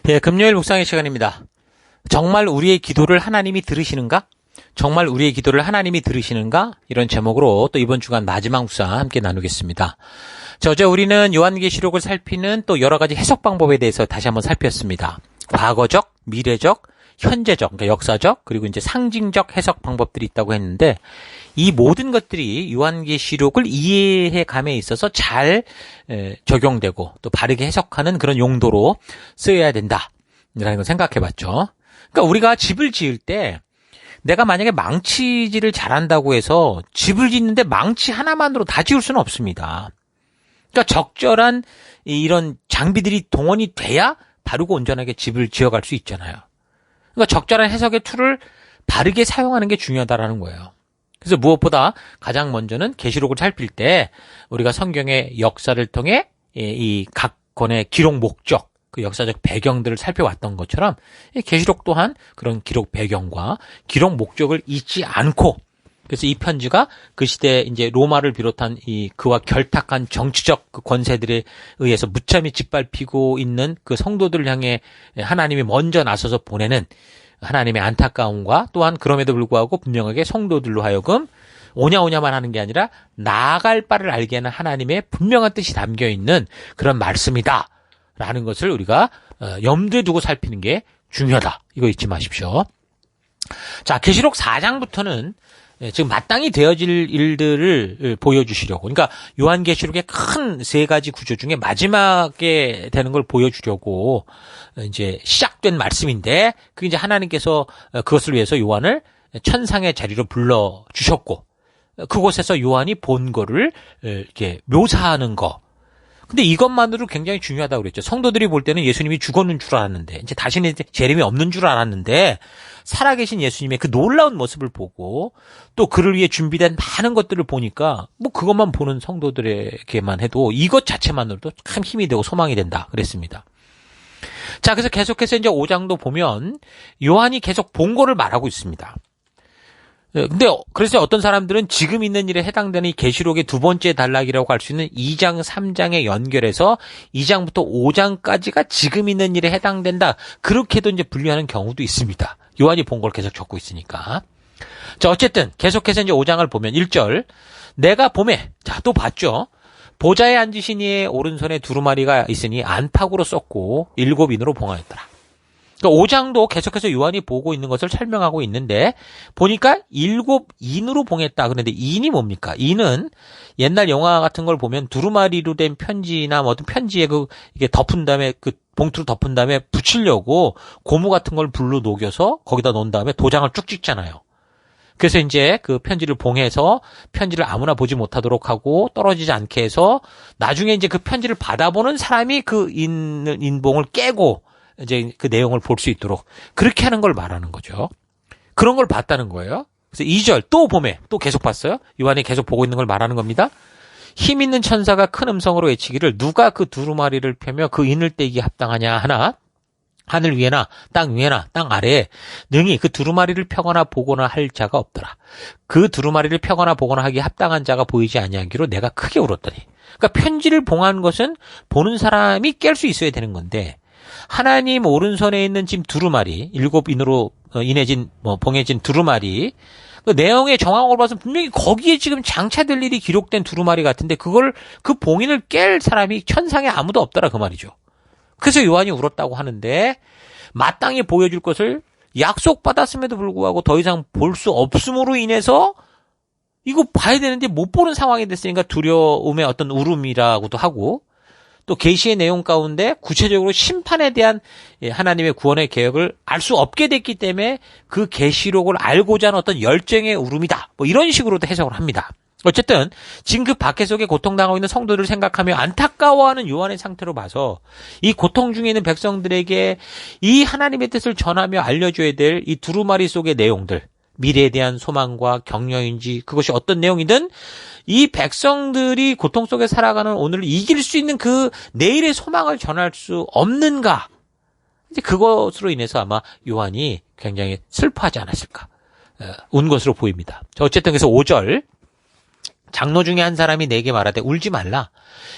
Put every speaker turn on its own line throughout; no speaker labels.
예, 금요일 묵상의 시간입니다. 정말 우리의 기도를 하나님이 들으시는가? 정말 우리의 기도를 하나님이 들으시는가? 이런 제목으로 또 이번 주간 마지막 묵상 함께 나누겠습니다. 어제 우리는 요한계시록을 살피는 또 여러 가지 해석 방법에 대해서 다시 한번 살폈습니다. 과거적, 미래적, 현재적, 그러니까 역사적, 그리고 이제 상징적 해석 방법들이 있다고 했는데 이 모든 것들이 요한계시록을 이해해 감에 있어서 잘 적용되고 또 바르게 해석하는 그런 용도로 쓰여야 된다라는 걸 생각해 봤죠. 그러니까 우리가 집을 지을 때 내가 만약에 망치질을 잘한다고 해서 집을 짓는데 망치 하나만으로 다 지을 수는 없습니다. 그러니까 적절한 이런 장비들이 동원이 돼야 바르고 온전하게 집을 지어갈 수 있잖아요. 그러니까 적절한 해석의 툴을 바르게 사용하는 게 중요하다라는 거예요. 그래서 무엇보다 가장 먼저는 계시록을 살필 때 우리가 성경의 역사를 통해 이 각 권의 기록 목적, 그 역사적 배경들을 살펴왔던 것처럼 계시록 또한 그런 기록 배경과 기록 목적을 잊지 않고, 그래서 이 편지가 그 시대 이제 로마를 비롯한 이 그와 결탁한 정치적 그 권세들에 의해서 무참히 짓밟히고 있는 그 성도들을 향해 하나님이 먼저 나서서 보내는 하나님의 안타까움과 또한 그럼에도 불구하고 분명하게 성도들로 하여금 오냐오냐만 하는 게 아니라 나아갈 바를 알게 하는 하나님의 분명한 뜻이 담겨 있는 그런 말씀이다 라는 것을 우리가 염두에 두고 살피는 게 중요하다. 이거 잊지 마십시오. 자, 계시록 4장부터는 지금 마땅히 되어질 일들을 보여주시려고, 그러니까 요한계시록의 큰 세 가지 구조 중에 마지막에 되는 걸 보여주려고 이제 시작된 말씀인데, 그게 이제 하나님께서 그것을 위해서 요한을 천상의 자리로 불러주셨고, 그곳에서 요한이 본 거를 이렇게 묘사하는 거. 근데 이것만으로 굉장히 중요하다고 그랬죠. 성도들이 볼 때는 예수님이 죽었는 줄 알았는데, 이제 다시는 재림이 없는 줄 알았는데, 살아계신 예수님의 그 놀라운 모습을 보고, 또 그를 위해 준비된 많은 것들을 보니까, 뭐 그것만 보는 성도들에게만 해도 이것 자체만으로도 참 힘이 되고 소망이 된다. 그랬습니다. 자, 그래서 계속해서 이제 5장도 보면, 요한이 계속 본 거를 말하고 있습니다. 근데 그래서 어떤 사람들은 지금 있는 일에 해당되는 이 계시록의 두 번째 단락이라고 할 수 있는 2장, 3장에 연결해서 2장부터 5장까지가 지금 있는 일에 해당된다. 그렇게도 이제 분류하는 경우도 있습니다. 요한이 본 걸 계속 적고 있으니까. 자, 어쨌든 계속해서 이제 5장을 보면 1절, 내가 봄에, 자, 또 봤죠. 보좌에 앉으신 이의 오른손에 두루마리가 있으니 안팎으로 썼고 7인으로 봉하였더라. 그러니까 5장도 계속해서 요한이 보고 있는 것을 설명하고 있는데, 보니까 7인으로 봉했다. 그런데 인이 뭡니까? 인은 옛날 영화 같은 걸 보면 두루마리로 된 편지나 뭐 어떤 편지에 이게 덮은 다음에 그 봉투로 덮은 다음에 붙이려고 고무 같은 걸 불로 녹여서 거기다 놓은 다음에 도장을 쭉 찍잖아요. 그래서 이제 그 편지를 봉해서 편지를 아무나 보지 못하도록 하고 떨어지지 않게 해서 나중에 이제 그 편지를 받아보는 사람이 그 인봉을 깨고 이제 그 내용을 볼 수 있도록 그렇게 하는 걸 말하는 거죠. 그런 걸 봤다는 거예요. 그래서 2절 또 봄에 또 계속 봤어요. 요한이 계속 보고 있는 걸 말하는 겁니다. 힘 있는 천사가 큰 음성으로 외치기를 누가 그 두루마리를 펴며 그 인을 떼기에 합당하냐 하나, 하늘 위에나 땅 위에나 땅 아래에 능히 그 두루마리를 펴거나 보거나 할 자가 없더라. 그 두루마리를 펴거나 보거나 하기에 합당한 자가 보이지 아니하기로 내가 크게 울었더니. 그러니까 편지를 봉한 것은 보는 사람이 깰 수 있어야 되는 건데, 하나님 오른손에 있는 지금 두루마리, 7인으로 봉해진 두루마리, 그 내용의 정황을 봐서 분명히 거기에 지금 장차될 일이 기록된 두루마리 같은데, 그 봉인을 깰 사람이 천상에 아무도 없더라, 그 말이죠. 그래서 요한이 울었다고 하는데, 마땅히 보여줄 것을 약속받았음에도 불구하고 더 이상 볼 수 없음으로 인해서 이거 봐야 되는데 못 보는 상황이 됐으니까 두려움의 어떤 울음이라고도 하고, 또 계시의 내용 가운데 구체적으로 심판에 대한 하나님의 구원의 계획을 알 수 없게 됐기 때문에 그 계시록을 알고자 하는 어떤 열정의 울음이다. 뭐 이런 식으로도 해석을 합니다. 어쨌든 지금 그 박해 속에 고통당하고 있는 성도들을 생각하며 안타까워하는 요한의 상태로 봐서 이 고통 중에 있는 백성들에게 이 하나님의 뜻을 전하며 알려줘야 될 이 두루마리 속의 내용들, 미래에 대한 소망과 격려인지 그것이 어떤 내용이든 이 백성들이 고통 속에 살아가는 오늘을 이길 수 있는 그 내일의 소망을 전할 수 없는가? 이제 그것으로 인해서 아마 요한이 굉장히 슬퍼하지 않았을까? 운 것으로 보입니다. 어쨌든 그래서 5절 장로 중에 한 사람이 내게 말하되 울지 말라.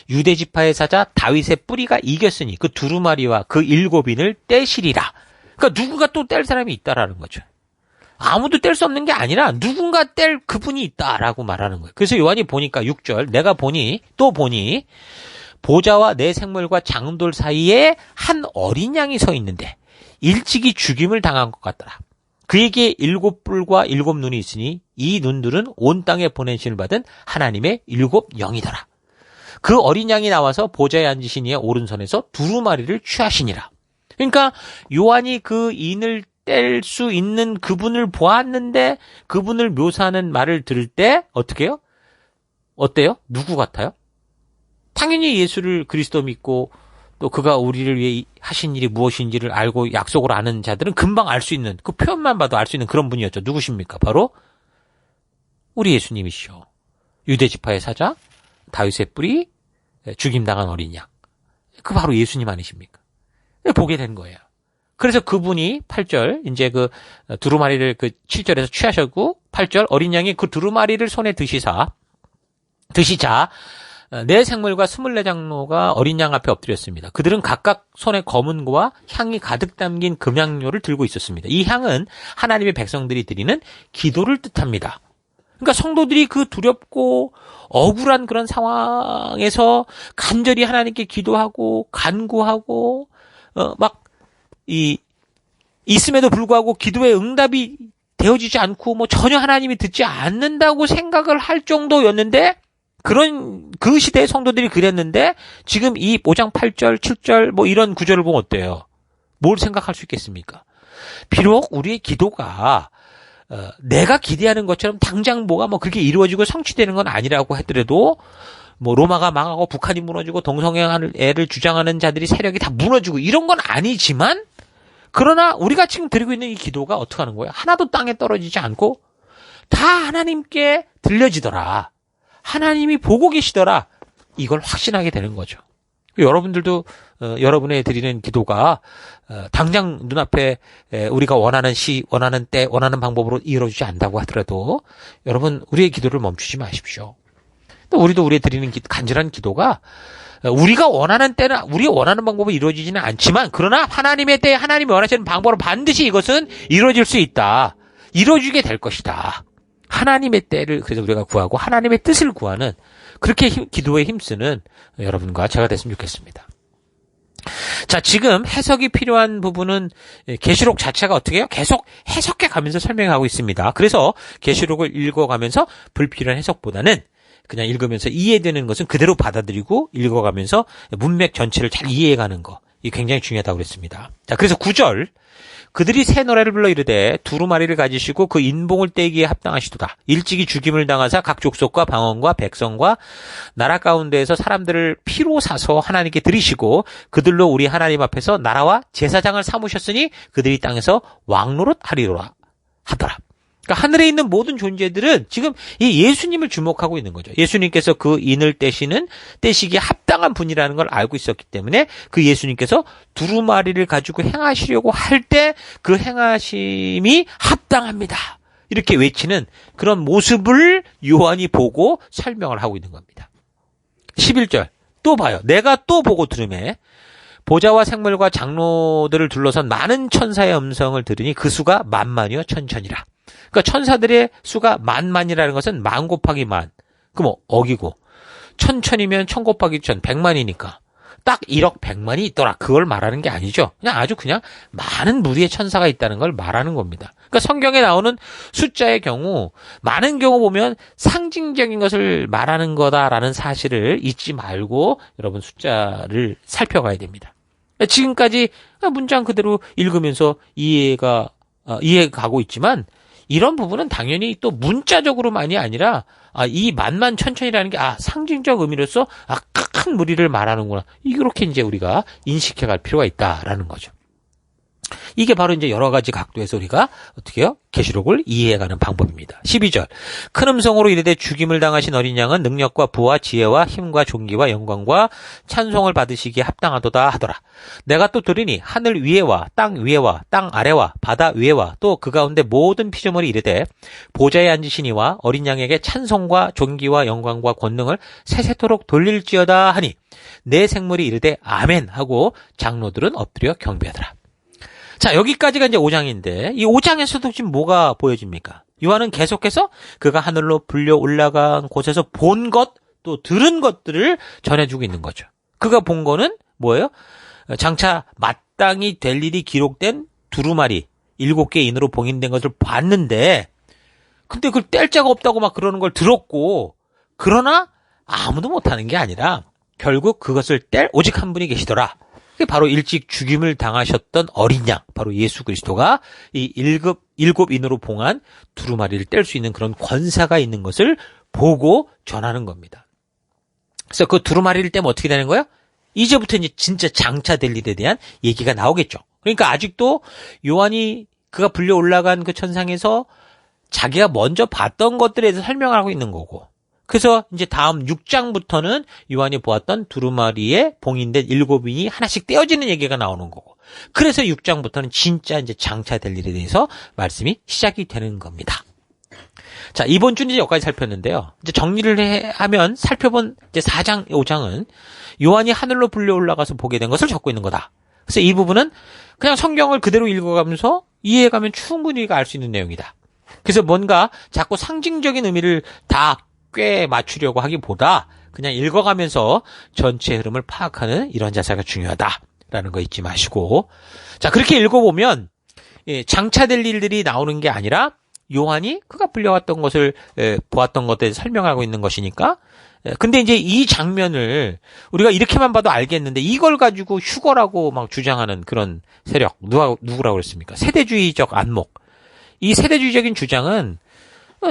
유대 지파의 사자 다윗의 뿌리가 이겼으니 그 두루마리와 그 7인을 떼시리라. 그러니까 누군가 또 뗄 사람이 있다라는 거죠. 아무도 뗄 수 없는 게 아니라 누군가 뗄 그분이 있다라고 말하는 거예요. 그래서 요한이 보니까 6절 내가 보니 또 보니 보좌와 내 생물과 장돌 사이에 한 어린 양이 서 있는데 일찍이 죽임을 당한 것 같더라. 그에게 7뿔과 7눈이 있으니 이 눈들은 온 땅에 보내심을 받은 하나님의 7영이더라. 그 어린 양이 나와서 보좌에 앉으신 이의 오른손에서 두루마리를 취하시니라. 그러니까 요한이 그 인을 뗄 수 있는 그분을 보았는데 그분을 묘사하는 말을 들을 때 어떻게 해요? 어때요? 누구 같아요? 당연히 예수를 그리스도 믿고 또 그가 우리를 위해 하신 일이 무엇인지를 알고 약속을 아는 자들은 금방 알 수 있는 그 표현만 봐도 알 수 있는 그런 분이었죠. 누구십니까? 바로 우리 예수님이시죠. 유대 지파의 사자, 다윗의 뿌리, 죽임당한 어린 양. 그 바로 예수님 아니십니까? 보게 된 거예요. 그래서 그분이 8절 이제 그 두루마리를 그 7절에서 취하셨고 8절 어린 양이 그 두루마리를 손에 드시자 내 생물과 24장로가 어린 양 앞에 엎드렸습니다. 그들은 각각 손에 검은 거와 향이 가득 담긴 금향료를 들고 있었습니다. 이 향은 하나님의 백성들이 드리는 기도를 뜻합니다. 그러니까 성도들이 그 두렵고 억울한 그런 상황에서 간절히 하나님께 기도하고 간구하고 있음에도 불구하고 기도의 응답이 되어지지 않고 뭐 전혀 하나님이 듣지 않는다고 생각을 할 정도였는데 그 시대의 성도들이 그랬는데 지금 이 5장 8절, 7절 뭐 이런 구절을 보면 어때요? 뭘 생각할 수 있겠습니까? 비록 우리의 기도가 내가 기대하는 것처럼 당장 뭐가 뭐 그렇게 이루어지고 성취되는 건 아니라고 하더라도 뭐 로마가 망하고 북한이 무너지고 동성애를 주장하는 자들이 세력이 다 무너지고 이런 건 아니지만 그러나 우리가 지금 드리고 있는 이 기도가 어떻게 하는 거예요? 하나도 땅에 떨어지지 않고 다 하나님께 들려지더라. 하나님이 보고 계시더라. 이걸 확신하게 되는 거죠. 여러분들도 여러분의 드리는 기도가 당장 눈앞에 우리가 원하는 시, 원하는 때, 원하는 방법으로 이루어지지 않는다고 하더라도 여러분 우리의 기도를 멈추지 마십시오. 또 우리도 우리의 드리는 간절한 기도가 우리가 원하는 때는 우리가 원하는 방법으로 이루어지지는 않지만 그러나 하나님의 때에 하나님이 원하시는 방법으로 반드시 이것은 이루어질 수 있다. 이루어지게 될 것이다. 하나님의 때를 그래서 우리가 구하고 하나님의 뜻을 구하는 그렇게 기도에 힘쓰는 여러분과 제가 됐으면 좋겠습니다. 자, 지금 해석이 필요한 부분은 계시록 자체가 어떻게 해요? 계속 해석해 가면서 설명하고 있습니다. 그래서 계시록을 읽어가면서 불필요한 해석보다는 그냥 읽으면서 이해되는 것은 그대로 받아들이고 읽어가면서 문맥 전체를 잘 이해해가는 거. 이게 굉장히 중요하다고 그랬습니다. 자, 그래서 9절. 그들이 새 노래를 불러 이르되 두루마리를 가지시고 그 인봉을 떼기에 합당하시도다. 일찍이 죽임을 당하사 각 족속과 방언과 백성과 나라 가운데에서 사람들을 피로 사서 하나님께 드리시고 그들로 우리 하나님 앞에서 나라와 제사장을 삼으셨으니 그들이 땅에서 왕노릇 하리로라 하더라. 그러니까 하늘에 있는 모든 존재들은 지금 이 예수님을 주목하고 있는 거죠. 예수님께서 그 인을 떼시기에 합당한 분이라는 걸 알고 있었기 때문에 그 예수님께서 두루마리를 가지고 행하시려고 할 때 그 행하심이 합당합니다. 이렇게 외치는 그런 모습을 요한이 보고 설명을 하고 있는 겁니다. 11절 또 봐요. 내가 또 보고 들으매 보좌와 생물과 장로들을 둘러선 많은 천사의 음성을 들으니 그 수가 만만이요 천천이라. 그러니까 천사들의 수가 만만이라는 것은 만 곱하기 만. 그럼 억이고 천천이면 천 곱하기 천 100만이니까 딱 1억 100만이 있더라. 그걸 말하는 게 아니죠. 그냥 아주 그냥 많은 무리의 천사가 있다는 걸 말하는 겁니다. 그러니까 성경에 나오는 숫자의 경우 많은 경우 보면 상징적인 것을 말하는 거다라는 사실을 잊지 말고 여러분 숫자를 살펴가야 됩니다. 지금까지 문장 그대로 읽으면서 이해가 가고 있지만 이런 부분은 당연히 또 문자적으로만이 아니라 이 만만 천천이라는 게 상징적 의미로서 큰 무리를 말하는구나. 이렇게 이제 우리가 인식해 갈 필요가 있다라는 거죠. 이게 바로 이제 여러 가지 각도에서 우리가 어떻게 해요? 계시록을 이해해가는 방법입니다. 12절. 큰 음성으로 이르되 죽임을 당하신 어린 양은 능력과 부와 지혜와 힘과 존귀와 영광과 찬송을 받으시기에 합당하도다 하더라. 내가 또 들으니 하늘 위에와 땅 아래와 바다 위에와 또 그 가운데 모든 피조물이 이르되 보좌에 앉으신 이와 어린 양에게 찬송과 존귀와 영광과 권능을 세세토록 돌릴지어다 하니 내 생물이 이르되 아멘 하고 장로들은 엎드려 경배하더라. 자, 여기까지가 이제 5장인데 이 5장에서도 지금 뭐가 보여집니까? 요한은 계속해서 그가 하늘로 불려 올라간 곳에서 본 것, 또 들은 것들을 전해주고 있는 거죠. 그가 본 거는 뭐예요? 장차 마땅히 될 일이 기록된 두루마리 7개 인으로 봉인된 것을 봤는데 근데 그걸 뗄 자가 없다고 막 그러는 걸 들었고 그러나 아무도 못하는 게 아니라 결국 그것을 뗄 오직 한 분이 계시더라. 그게 바로 일찍 죽임을 당하셨던 어린 양, 바로 예수 그리스도가 이 7인으로 봉한 두루마리를 뗄 수 있는 그런 권사가 있는 것을 보고 전하는 겁니다. 그래서 그 두루마리를 떼면 어떻게 되는 거예요? 이제부터 이제 진짜 장차 될 일에 대한 얘기가 나오겠죠. 그러니까 아직도 요한이 그가 불려 올라간 그 천상에서 자기가 먼저 봤던 것들에 대해서 설명을 하고 있는 거고. 그래서 이제 다음 6장부터는 요한이 보았던 두루마리에 봉인된 7인이 하나씩 떼어지는 얘기가 나오는 거고. 그래서 6장부터는 진짜 이제 장차 될 일에 대해서 말씀이 시작이 되는 겁니다. 자, 이번 주는 이제 여기까지 살폈는데요. 이제 정리를 하면 살펴본 이제 4장, 5장은 요한이 하늘로 불려 올라가서 보게 된 것을 적고 있는 거다. 그래서 이 부분은 그냥 성경을 그대로 읽어가면서 이해해가면 충분히 알 수 있는 내용이다. 그래서 뭔가 자꾸 상징적인 의미를 다 꽤 맞추려고 하기보다 그냥 읽어가면서 전체 흐름을 파악하는 이런 자세가 중요하다라는 거 잊지 마시고, 자, 그렇게 읽어보면 장차될 일들이 나오는 게 아니라 요한이 그가 불려왔던 것을 보았던 것에 대해서 설명하고 있는 것이니까. 근데 이제 이 장면을 우리가 이렇게만 봐도 알겠는데 이걸 가지고 휴거라고 막 주장하는 그런 세력, 누구라고 그랬습니까? 세대주의적 안목. 이 세대주의적인 주장은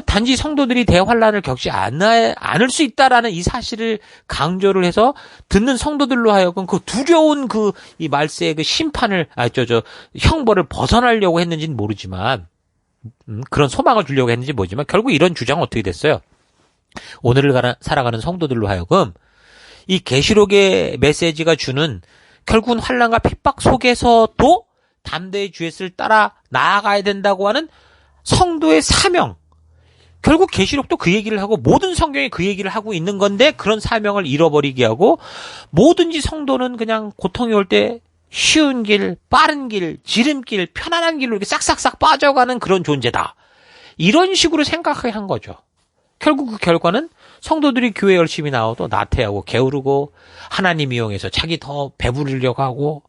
단지 성도들이 대환란을 겪지 않을 수 있다라는 이 사실을 강조를 해서 듣는 성도들로 하여금 그 두려운 이 말세의 그 심판을, 형벌을 벗어나려고 했는지는 모르지만, 그런 소망을 주려고 했는지 모르지만, 결국 이런 주장은 어떻게 됐어요? 오늘을 살아가는 성도들로 하여금 이 계시록의 메시지가 주는 결국은 환난과 핍박 속에서도 담대히 주의 뜻을 따라 나아가야 된다고 하는 성도의 사명, 결국 계시록도 그 얘기를 하고 모든 성경이 그 얘기를 하고 있는 건데 그런 사명을 잃어버리게 하고 뭐든지 성도는 그냥 고통이 올 때 쉬운 길, 빠른 길, 지름길, 편안한 길로 이렇게 싹싹싹 빠져가는 그런 존재다. 이런 식으로 생각하게 한 거죠. 결국 그 결과는 성도들이 교회 열심히 나와도 나태하고 게으르고 하나님 이용해서 자기 더 배부르려고 하고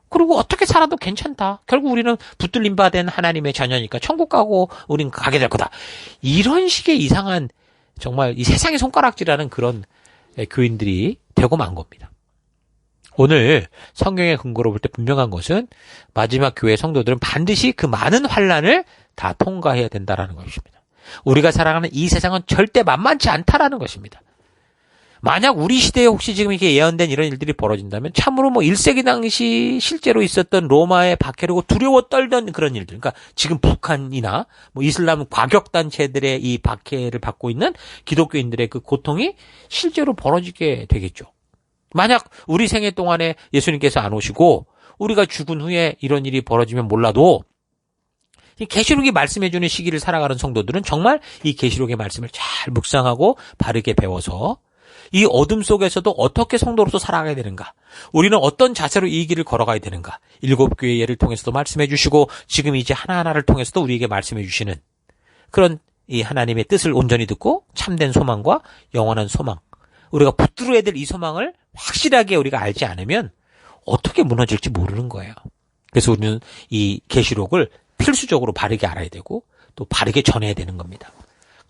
그리고 어떻게 살아도 괜찮다. 결국 우리는 붙들림 받은 하나님의 자녀니까 천국 가고 우린 가게 될 거다. 이런 식의 이상한 정말 이 세상의 손가락질하는 그런 교인들이 되고 만 겁니다. 오늘 성경의 근거로 볼 때 분명한 것은 마지막 교회 성도들은 반드시 그 많은 환난을 다 통과해야 된다라는 것입니다. 우리가 살아가는 이 세상은 절대 만만치 않다라는 것입니다. 만약 우리 시대에 혹시 지금 이렇게 예언된 이런 일들이 벌어진다면 참으로 1세기 당시 실제로 있었던 로마의 박해라고 두려워 떨던 그런 일들, 그러니까 지금 북한이나 이슬람 과격단체들의 이 박해를 받고 있는 기독교인들의 그 고통이 실제로 벌어지게 되겠죠. 만약 우리 생애 동안에 예수님께서 안 오시고 우리가 죽은 후에 이런 일이 벌어지면 몰라도 이 계시록이 말씀해주는 시기를 살아가는 성도들은 정말 이 계시록의 말씀을 잘 묵상하고 바르게 배워서 이 어둠 속에서도 어떻게 성도로서 살아가야 되는가? 우리는 어떤 자세로 이 길을 걸어가야 되는가? 7교회 예를 통해서도 말씀해 주시고 지금 이제 하나하나를 통해서도 우리에게 말씀해 주시는 그런 이 하나님의 뜻을 온전히 듣고 참된 소망과 영원한 소망, 우리가 붙들어야 될 이 소망을 확실하게 우리가 알지 않으면 어떻게 무너질지 모르는 거예요. 그래서 우리는 이 계시록을 필수적으로 바르게 알아야 되고 또 바르게 전해야 되는 겁니다.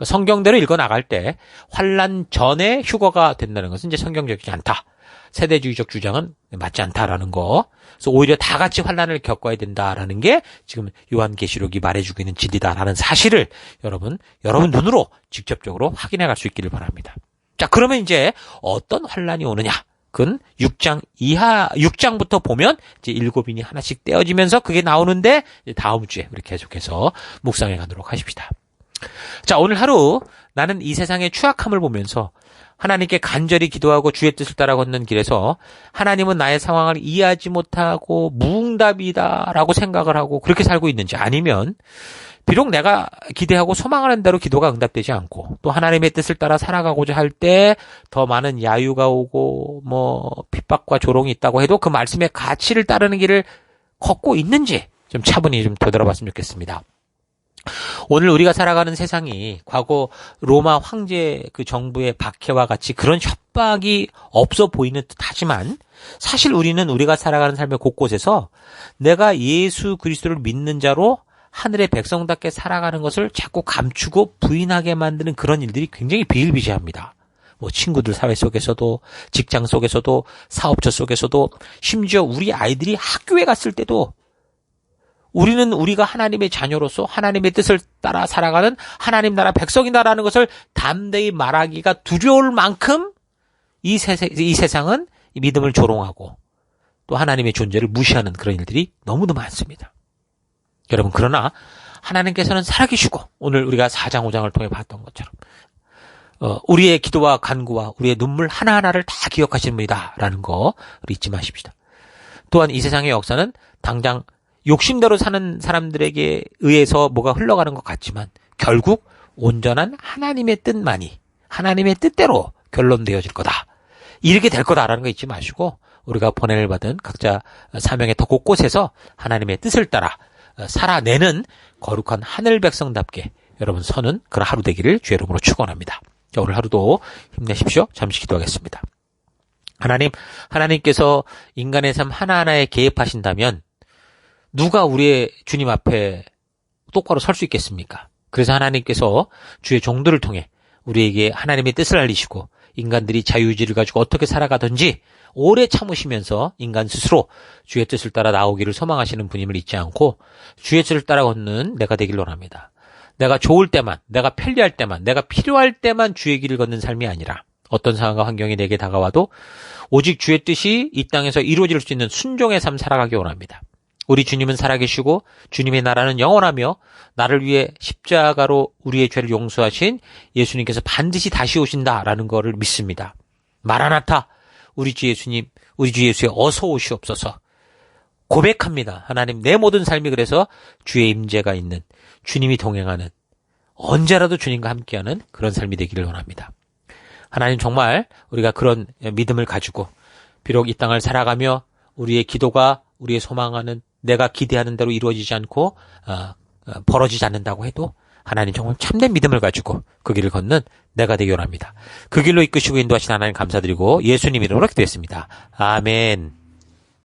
성경대로 읽어나갈 때 환난 전에 휴거가 된다는 것은 이제 성경적이지 않다. 세대주의적 주장은 맞지 않다라는 거. 그래서 오히려 다 같이 환난을 겪어야 된다라는 게 지금 요한계시록이 말해주고 있는 진리다라는 사실을 여러분 눈으로 직접적으로 확인해 갈 수 있기를 바랍니다. 자, 그러면 이제 어떤 환난이 오느냐? 근 6장부터 보면 이제 7인이 하나씩 떼어지면서 그게 나오는데 다음 주에 우리 계속해서 묵상해 가도록 하십시다. 자, 오늘 하루 나는 이 세상의 추악함을 보면서 하나님께 간절히 기도하고 주의 뜻을 따라 걷는 길에서 하나님은 나의 상황을 이해하지 못하고 무응답이다라고 생각을 하고 그렇게 살고 있는지, 아니면 비록 내가 기대하고 소망하는 대로 기도가 응답되지 않고 또 하나님의 뜻을 따라 살아가고자 할 때 더 많은 야유가 오고 핍박과 조롱이 있다고 해도 그 말씀의 가치를 따르는 길을 걷고 있는지 좀 차분히 좀 되돌아봤으면 좋겠습니다. 오늘 우리가 살아가는 세상이 과거 로마 황제 그 정부의 박해와 같이 그런 협박이 없어 보이는 듯 하지만, 사실 우리는 우리가 살아가는 삶의 곳곳에서 내가 예수 그리스도를 믿는 자로 하늘의 백성답게 살아가는 것을 자꾸 감추고 부인하게 만드는 그런 일들이 굉장히 비일비재합니다. 친구들 사회 속에서도, 직장 속에서도, 사업처 속에서도, 심지어 우리 아이들이 학교에 갔을 때도 우리는 우리가 하나님의 자녀로서 하나님의 뜻을 따라 살아가는 하나님 나라 백성이다라는 것을 담대히 말하기가 두려울 만큼 이 세상은 믿음을 조롱하고 또 하나님의 존재를 무시하는 그런 일들이 너무도 많습니다. 여러분, 그러나 하나님께서는 살아계시고 오늘 우리가 4장 5장을 통해 봤던 것처럼 우리의 기도와 간구와 우리의 눈물 하나하나를 다 기억하시는 분이다라는 거 우리 잊지 마십시다. 또한 이 세상의 역사는 당장 욕심대로 사는 사람들에게 의해서 뭐가 흘러가는 것 같지만 결국 온전한 하나님의 뜻만이 하나님의 뜻대로 결론되어질 거다. 이렇게 될 거다라는 거 잊지 마시고 우리가 보냄을 받은 각자 사명의 더 곳곳에서 하나님의 뜻을 따라 살아내는 거룩한 하늘 백성답게 여러분 서는 그런 하루 되기를 주의 이름으로 축원합니다. 자, 오늘 하루도 힘내십시오. 잠시 기도하겠습니다. 하나님께서 인간의 삶 하나하나에 개입하신다면 누가 우리의 주님 앞에 똑바로 설 수 있겠습니까? 그래서 하나님께서 주의 종들을 통해 우리에게 하나님의 뜻을 알리시고 인간들이 자유의지를 가지고 어떻게 살아가든지 오래 참으시면서 인간 스스로 주의 뜻을 따라 나오기를 소망하시는 분임을 잊지 않고 주의 뜻을 따라 걷는 내가 되길 원합니다. 내가 좋을 때만, 내가 편리할 때만, 내가 필요할 때만 주의 길을 걷는 삶이 아니라 어떤 상황과 환경이 내게 다가와도 오직 주의 뜻이 이 땅에서 이루어질 수 있는 순종의 삶 살아가기 원합니다. 우리 주님은 살아계시고 주님의 나라는 영원하며 나를 위해 십자가로 우리의 죄를 용서하신 예수님께서 반드시 다시 오신다라는 것을 믿습니다. 마라나타, 우리 주 예수님, 우리 주 예수에 어서 오시옵소서. 고백합니다. 하나님, 내 모든 삶이 그래서 주의 임재가 있는, 주님이 동행하는, 언제라도 주님과 함께하는 그런 삶이 되기를 원합니다. 하나님, 정말 우리가 그런 믿음을 가지고 비록 이 땅을 살아가며 우리의 기도가 우리의 소망하는 내가 기대하는 대로 이루어지지 않고 벌어지지 않는다고 해도 하나님 정말 참된 믿음을 가지고 그 길을 걷는 내가 되기 원합니다. 그 길로 이끄시고 인도하신 하나님 감사드리고 예수님 이름으로 기도했습니다. 아멘.